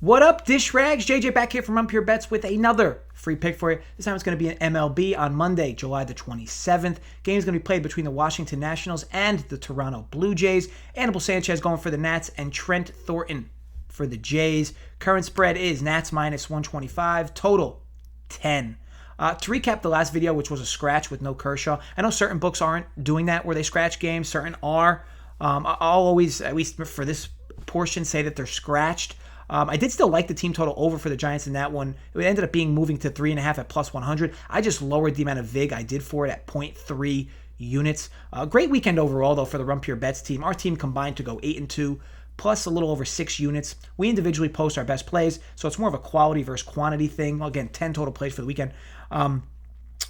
What up, Dish Rags? JJ back here from Pure Bets with another free pick for you. This time it's going to be an MLB on Monday, July the 27th. Game's going to be played between the Washington Nationals and the Toronto Blue Jays. Anibal Sanchez going for the Nats and Trent Thornton for the Jays. Current spread is Nats minus 125, total 10. To recap the last video, which was a scratch with no Kershaw, I know certain books aren't doing that where they scratch games. Certain are. I'll always, at least for this portion, say that they're scratched. I did still like the team total over for the Giants in that one. It ended up being moving to 3.5 at plus 100. I just lowered the amount of VIG I did for it at 0.3 units. Great weekend overall, though, for the Pure Bets team. Our team combined to go 8-2, plus a little over 6 units. We individually post our best plays, so it's more of a quality versus quantity thing. Again, 10 total plays for the weekend.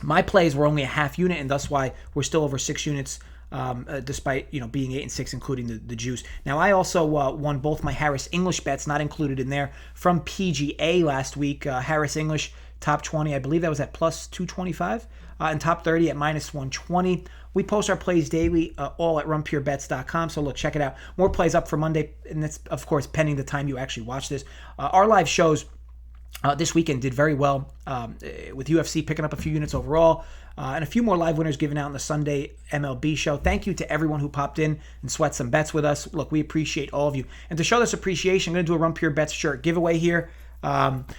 My plays were only a half unit, and thus why we're still over 6 units. Despite being 8-6, including the juice. Now I also won both my Harris English bets, not included in there, from PGA last week. Harris English top 20, I believe that was at plus 225, and top 30 at minus 120. We post our plays daily, all at runpurebets.com. So look, check it out. More plays up for Monday, and that's of course pending the time you actually watch this. Our live shows this weekend did very well with UFC picking up a few units overall, and a few more live winners given out in the Sunday MLB show. Thank you to everyone who popped in and sweat some bets with us. Look, we appreciate all of you. And to show this appreciation, I'm going to do a Run Pure Bets shirt giveaway here.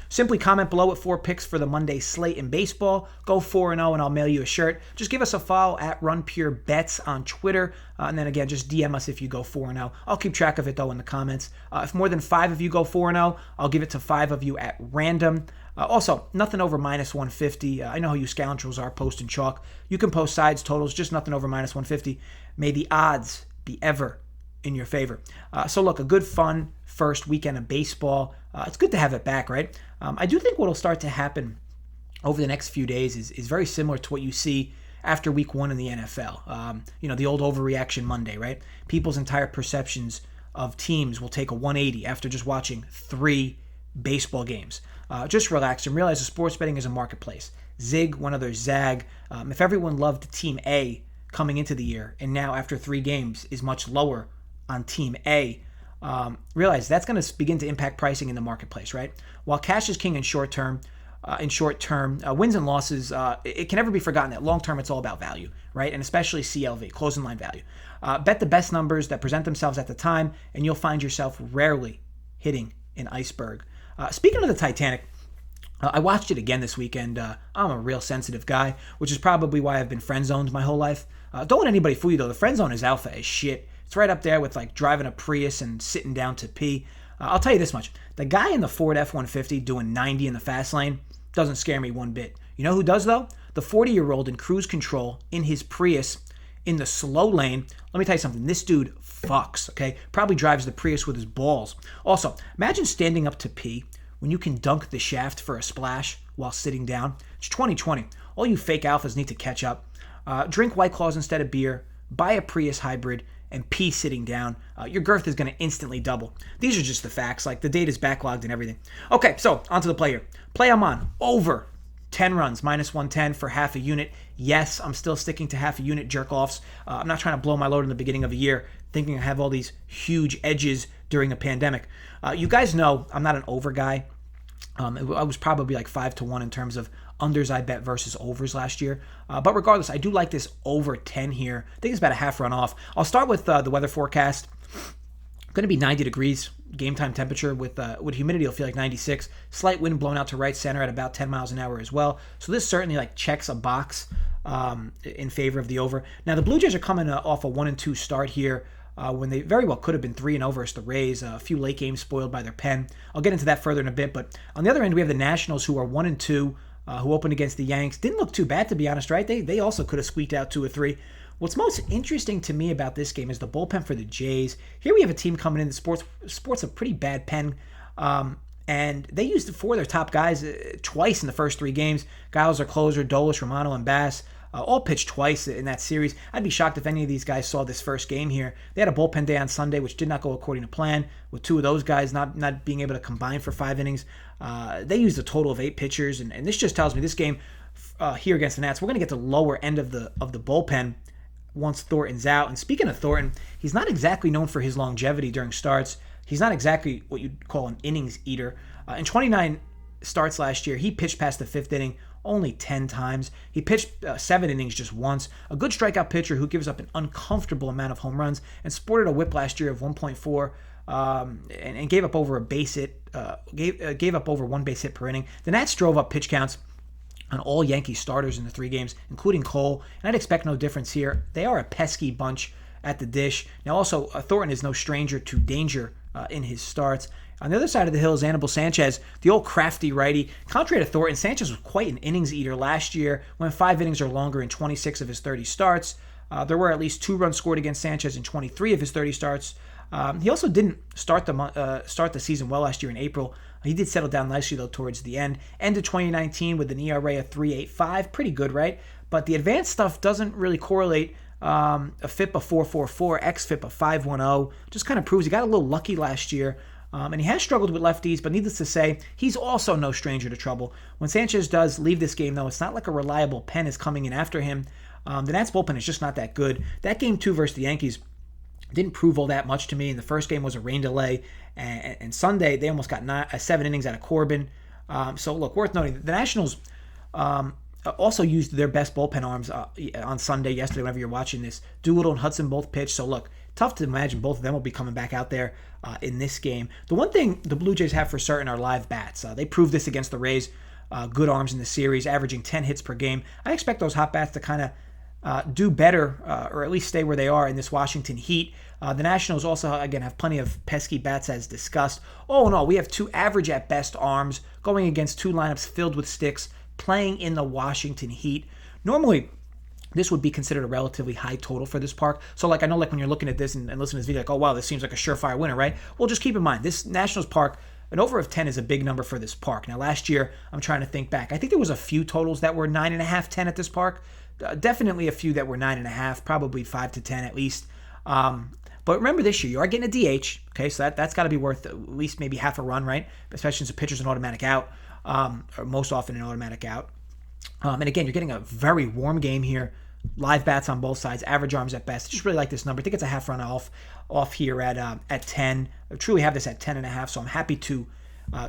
Simply comment below with 4 picks for the Monday slate in baseball. Go 4-0 and I'll mail you a shirt. Just give us a follow at Run Pure Bets on Twitter. And then again, just DM us if you go 4-0. I'll keep track of it though in the comments. If more than 5 of you go 4-0, I'll give it to 5 of you at random. Also, nothing over minus 150. I know how you scoundrels are posting chalk. You can post sides, totals, just nothing over minus 150. May the odds be ever in your favor. So look, a good fun first weekend of baseball. It's good to have it back, right? I do think what will start to happen over the next few days is very similar to what you see after week 1 in the NFL. The old overreaction Monday, right? People's entire perceptions of teams will take a 180 after just watching 3 baseball games. Just relax and realize that sports betting is a marketplace. Zig, one other zag. If everyone loved Team A coming into the year and now after 3 games is much lower on Team A, realize that's going to begin to impact pricing in the marketplace, right? While cash is king in short term, wins and losses, it can never be forgotten that long term it's all about value, right? And especially CLV, closing line value. Bet the best numbers that present themselves at the time, and you'll find yourself rarely hitting an iceberg. Speaking of the Titanic, I watched it again this weekend. I'm a real sensitive guy, which is probably why I've been friend zoned my whole life. Don't let anybody fool you though. The friend zone is alpha as shit. It's right up there with like driving a Prius and sitting down to pee. I'll tell you this much. The guy in the Ford F-150 doing 90 in the fast lane doesn't scare me one bit. You know who does though? The 40-year-old in cruise control in his Prius in the slow lane. Let me tell you something. This dude fucks, okay? Probably drives the Prius with his balls. Also, imagine standing up to pee when you can dunk the shaft for a splash while sitting down. It's 2020. All you fake alphas need to catch up. Drink White Claws instead of beer. Buy a Prius hybrid and pee sitting down. Your girth is going to instantly double. These are just the facts. Like, the data's backlogged and everything. Okay, so onto the play here. Play I'm on. Over 10 runs, minus 110 for half a unit. Yes, I'm still sticking to half a unit jerk-offs. I'm not trying to blow my load in the beginning of a year, thinking I have all these huge edges during a pandemic. You guys know I'm not an over guy. I was probably like 5-1 in terms of unders I bet versus overs last year. But regardless, I do like this over 10 here. I think it's about a half run off. I'll start with the weather forecast. Going to be 90 degrees game time temperature with humidity. It'll feel like 96. Slight wind blowing out to right center at about 10 miles an hour as well. So this certainly like checks a box in favor of the over. Now the Blue Jays are coming off a 1-2 start here. When they very well could have been 3-0 versus the Rays. A few late games spoiled by their pen. I'll get into that further in a bit. But on the other end, we have the Nationals who are 1-2, who opened against the Yanks. Didn't look too bad, to be honest, right? They also could have squeaked out 2 or 3. What's most interesting to me about this game is the bullpen for the Jays. Here we have a team coming in. The Sports a pretty bad pen. And they used 4 of their top guys twice in the first 3 games. Giles, their closer, Dolis, Romano, and Bass. All pitched twice in that series. I'd be shocked if any of these guys saw this first game here. They had a bullpen day on Sunday, which did not go according to plan, with 2 of those guys not being able to combine for 5 innings. They used a total of 8 pitchers, and this just tells me this game here against the Nats, we're going to get the lower end of the bullpen once Thornton's out. And speaking of Thornton, he's not exactly known for his longevity during starts. he's not exactly what you'd call an innings eater. In 29 starts last year, he pitched past the fifth inning only 10 times. He pitched 7 innings just once. A good strikeout pitcher who gives up an uncomfortable amount of home runs and sported a whip last year of 1.4 and gave up over a base hit, gave up over 1 base hit per inning. The Nats drove up pitch counts on all Yankee starters in the 3 games, including Cole, and I'd expect no difference here. They are a pesky bunch at the dish. Now also, Thornton is no stranger to danger in his starts. On the other side of the hill is Anibal Sanchez, the old crafty righty. Contrary to Thornton, Sanchez was quite an innings eater last year, went 5 innings or longer in 26 of his 30 starts. There were at least 2 runs scored against Sanchez in 23 of his 30 starts. He also didn't start the season well last year in April. He did settle down nicely, though, towards the end. Ended 2019 with an ERA of 3.85. Pretty good, right? But the advanced stuff doesn't really correlate. A FIP of 4.44, xFIP of 5.10. Just kind of proves he got a little lucky last year. And he has struggled with lefties, but needless to say, he's also no stranger to trouble. When Sanchez does leave this game, though, it's not like a reliable pen is coming in after him. The Nats bullpen is just not that good. That game 2 versus the Yankees didn't prove all that much to me. And the first game was a rain delay. And Sunday, they almost got 7 innings out of Corbin. So, look, worth noting, the Nationals also used their best bullpen arms on Sunday, yesterday, whenever you're watching this. Doolittle and Hudson both pitched. So, look, tough to imagine both of them will be coming back out there in this game. The one thing the Blue Jays have for certain are live bats. They proved this against the Rays. Good arms in the series, averaging 10 hits per game. I expect those hot bats to kind of do better, or at least stay where they are in this Washington Heat. The Nationals also, again, have plenty of pesky bats as discussed. Oh, no, we have 2 average at best arms going against 2 lineups filled with sticks playing in the Washington Heat. Normally, this would be considered a relatively high total for this park. So, like, I know, like, when you're looking at this and listening to this video, like, oh, wow, this seems like a surefire winner, right? Well, just keep in mind, this Nationals park, an over of 10 is a big number for this park. Now, last year, I'm trying to think back. I think there was a few totals that were 9.5, 10 at this park. Definitely a few that were 9.5, probably 5 to 10 at least. But remember, this year, you are getting a DH, okay? So that's got to be worth at least maybe half a run, right? Especially since a pitcher's an automatic out, or most often an automatic out. And again, you're getting a very warm game here. Live bats on both sides, average arms at best. I just really like this number. I think it's a half run off here at 10. I truly have this at 10.5, so I'm happy to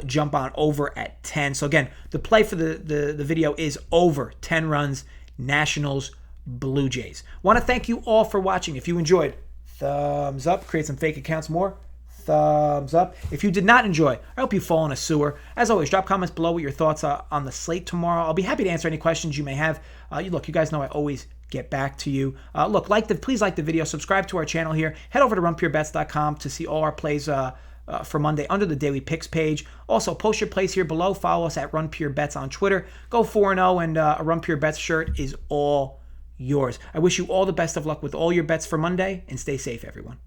jump on over at 10. So again, the play for the video is over 10 runs, Nationals, Blue Jays. Want to thank you all for watching. If you enjoyed, thumbs up. Create some fake accounts more. Thumbs up. If you did not enjoy, I hope you fall in a sewer. As always, drop comments below with your thoughts on the slate tomorrow. I'll be happy to answer any questions you may have. Look, you guys know I always get back to you. Look, please like the video. Subscribe to our channel here. Head over to runpurebets.com to see all our plays for Monday under the Daily Picks page. Also, post your plays here below. Follow us at RunPureBets on Twitter. Go 4-0, and a Run Pure Bets shirt is all yours. I wish you all the best of luck with all your bets for Monday, and stay safe, everyone.